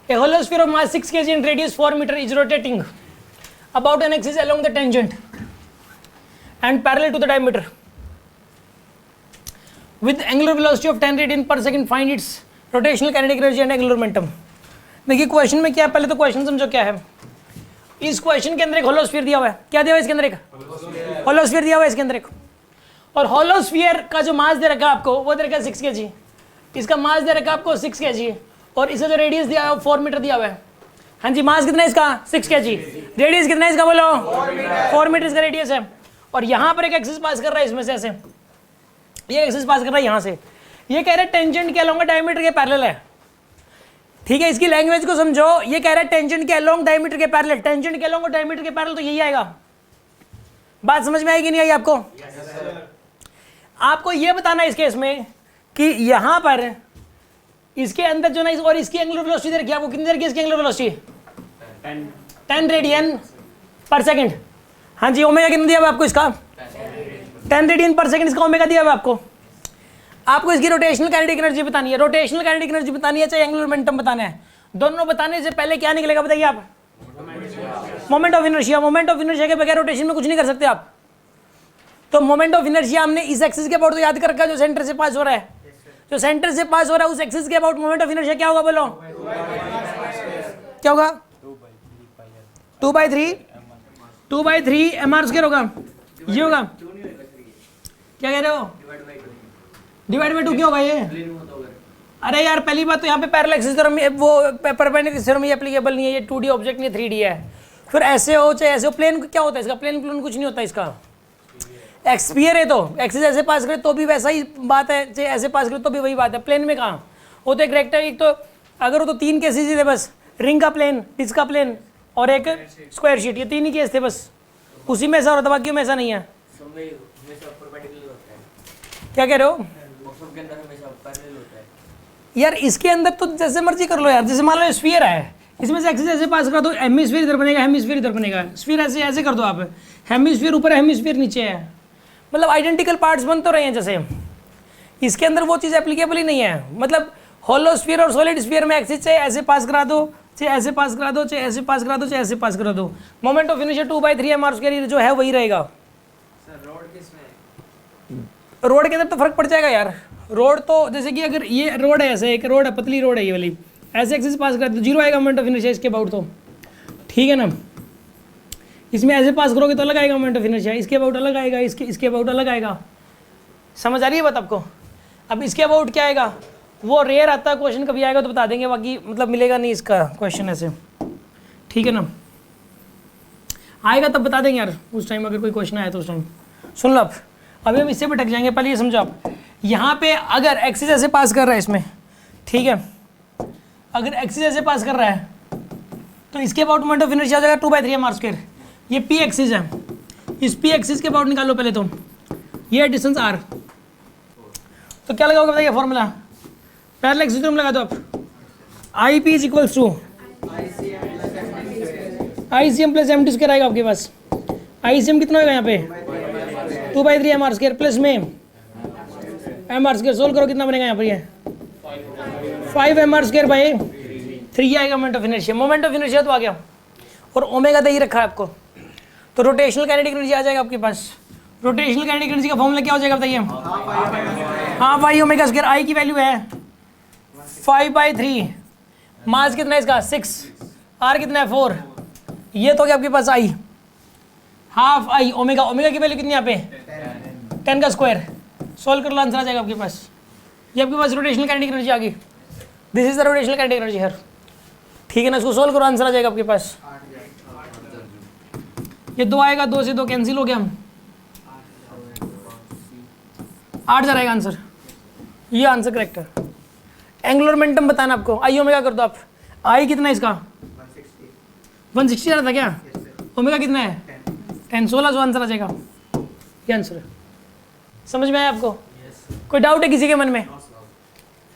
A hollow sphere of mass 6 kg and radius 4 meter is rotating about an axis along the tangent and parallel to the diameter with angular velocity of 10 radian per second. Find its rotational kinetic energy and angular momentum. देखिए question में क्या है, पहले तो question समझो क्या है। इस क्वेश्चन के अंदर एक होलो स्फीयर दिया हुआ है, क्या दिया हुआ है इसके अंदर, एक होलो स्फीयर दिया हुआ है इसके अंदर एक, और होलो स्फीयर का जो मास दे रखा है आपको वो दे रखा है 6 kg, इसका मास दे रखा है आपको 6 kg, और इसका जो रेडियस दिया है 4 मीटर दिया हुआ है। हाँ जी, मास कितना है इसका 6 kg, रेडियस कितना है इसका बोलो 4 मीटर इसका रेडियस है, और यहाँ पर एक एक्सिस पास कर रहा है इसमें से ऐसे, ये एक्सिस पास कर रहा है यहाँ से, ये कह रहा है टेंजेंट के अलोंग डायमीटर के पैरेलल है। ठीक है, इसकी लैंग्वेज को समझो, ये कह रहा है टेंजेंट के अलोंग डायमीटर के पैरेलल, टेंजेंट के अलोंग डायमीटर के पैरेलल, तो यही आएगा। बात समझ में आएगी नहीं आई आपको? आपको ये बताना है इस केस में कि यहाँ पर इसके अंदर जो ना और इसकी एंगुलर वेलोसिटी दे रखी है आपको, कितनी दे रखी है इसकी एंगुलर वेलोसिटी 10 रेडियन पर सेकंड। हाँ जी, ओमेगा कितना दिया हुआ आपको इसका 10 रेडियन पर सेकंड, इसका ओमेगा दिया हुआ आपको। आपको इसकी रोटेशनल काइनेटिक एनर्जी बतानी है, रोटेशनल काइनेटिक एनर्जी बतानी है, चाहे एंगुलर मोमेंटम बताना है। दोनों बताने से पहले क्या निकलेगा बताइए आप? Moment of inertia. Moment of inertia के बगैर रोटेशन में कुछ नहीं कर सकते आप। तो मोमेंट ऑफ इनर्शिया हमने इस एक्सिस के अबाउट तो याद कर रखा है, जो सेंटर से पास हो रहा है, जो सेंटर से पास हो रहा है उस एक्सिस के अबाउट मोमेंट ऑफ इनर्शिया क्या होगा बोलो? क्या होगा? 2/3 mr² होगा, ये होगा। क्या कह रहे हो? डिवाइड बाय 2 क्यों होगा ये? अरे यार, पहली बात तो यहाँ पे पैरेलल एक्सिस थ्योरम, वो परपेंडिकुलर थ्योरम एप्लीकेबल नहीं है, ये 2D ऑब्जेक्ट नहीं 3D है। फिर ऐसे हो चाहे ऐसे हो, प्लेन क्या होता है इसका? प्लेन कुछ नहीं होता इसका, एक्सपीयर है, तो एक्सिस ऐसे पास करे तो भी वैसा ही बात है, चाहे ऐसे पास करे तो भी वही बात है। प्लेन में कहाँ वो तो एक रेक्टर, एक तो अगर वो तो 3 केसेस थे बस, रिंग का प्लेन, डिस्क का प्लेन और एक स्क्वायर शीट, ये 3 ही केस थे बस, उसी में ऐसा होता, बाकी में ऐसा नहीं है। क्या कह रहे हो यार? इसके अंदर तो जैसे मर्जी कर लो यार, जैसे मान लो स्फीयर है, इसमें से एक्सिस ऐसे पास कर दो, हेमिस्फीयर इधर बनेगा, हेमिस्फीयर इधर बनेगा, स्फीयर ऐसे ऐसे कर दो आप, हेमिस्फीयर ऊपर है, हेमिस्फीयर नीचे है, मतलब आइडेंटिकल पार्ट्स बन तो रहे हैं जैसे। इसके अंदर वो चीज़ एप्लीकेबल ही नहीं है। मतलब होलो स्फीयर और सॉलिड स्फीयर में एक्सिस चाहे ऐसे पास करा दो, चाहे ऐसे पास करा दो, चाहे ऐसे पास करा दो, चाहे ऐसे पास करा दो, मोमेंट ऑफ इनर्शिया 2/3 mr² जो है वही रहेगा। रोड के अंदर तो फर्क पड़ जाएगा यार। रोड तो जैसे कि अगर ये रोड है, ऐसे एक रोड है, पतली रोड है ये वाली, ऐसे एक्सिस पास कर तो 0 आएगा मोमेंट ऑफ इनर्शिया इसके अबाउट, तो ठीक है ना। इसमें ऐसे पास करोगे तो अलग आएगा मोमेंट ऑफ इनर्शिया, इसके अबाउट अलग आएगा, इसके अबाउट अलग आएगा। समझ आ रही है बात आपको? अब इसके अबाउट क्या आएगा वो रेयर आता है, क्वेश्चन कभी आएगा तो बता देंगे, बाकी मतलब मिलेगा नहीं इसका क्वेश्चन ऐसे, ठीक है ना। आएगा तब बता देंगे यार उस टाइम, अगर कोई क्वेश्चन आया तो उस टाइम। सुन लो आप, अभी हम इससे भटक जाएंगे, पहले ये समझो आप। यहाँ पे अगर एक्सिस ऐसे पास कर रहा है इसमें, ठीक है, अगर एक्सिस ऐसे पास कर रहा है तो इसके अबाउट मोमेंट ऑफ इनर्शिया हो जाएगा 2/3 mr²। ये पी एक्सिस है, इस पी एक्सिस के अबाउट निकालो पहले तो, ये डिस्टेंस r, तो क्या लगाओगे बताइए फॉर्मूला? पैरेलल एक्सिस थ्योरम लगा दो आप, IP = ICM + MT² आएगा आपके पास। ICM कितना होगा यहाँ पे 2/3 mr² प्लस में mr², सोल्व करो कितना बनेगा यहाँ पर, ये 5 mr²/3 आएगा moment of inertia. Moment of inertia तो आ गया, और ओमेगा दे ही रखा है आपको, तो रोटेशनल काइनेटिक एनर्जी आ जाएगा आपके पास। रोटेशनल काइनेटिक एनर्जी का फॉर्मूला क्या हो जाएगा बताइए? हाफ आई ओमेगा स्क्वायर, आई की वैल्यू है 5/3, मास कितना है इसका 6, आर कितना है 4, ये तो क्या आपके पास आई, हाफ आई ओमेगा, ओमेगा की वैल्यू कितनी यहाँ पे 10 का स्क्वायर, सोल्व कर लो आंसर आ जाएगा आपके पास। ये आपके पास रोटेशनल काइनेटिक एनर्जी आ गई, this is the rotational kinetic energy here, ठीक है ना। इसको सोल्व करो आंसर आ जाएगा आपके पास। ये 2 आएगा, 2 से 2 कैंसिल हो गया, 8 जाएगा आंसर, ये आंसर करेक्ट है। एंगुलर मोमेंटम बताना आपको, आई ओमेगा कर दो आप, आई कितना है इसका 160 आ रहा था क्या, ओमेगा कितना है 10, 1600 आंसर आ जाएगा, ये आंसर है। समझ में आया आपको? कोई डाउट है किसी के मन में?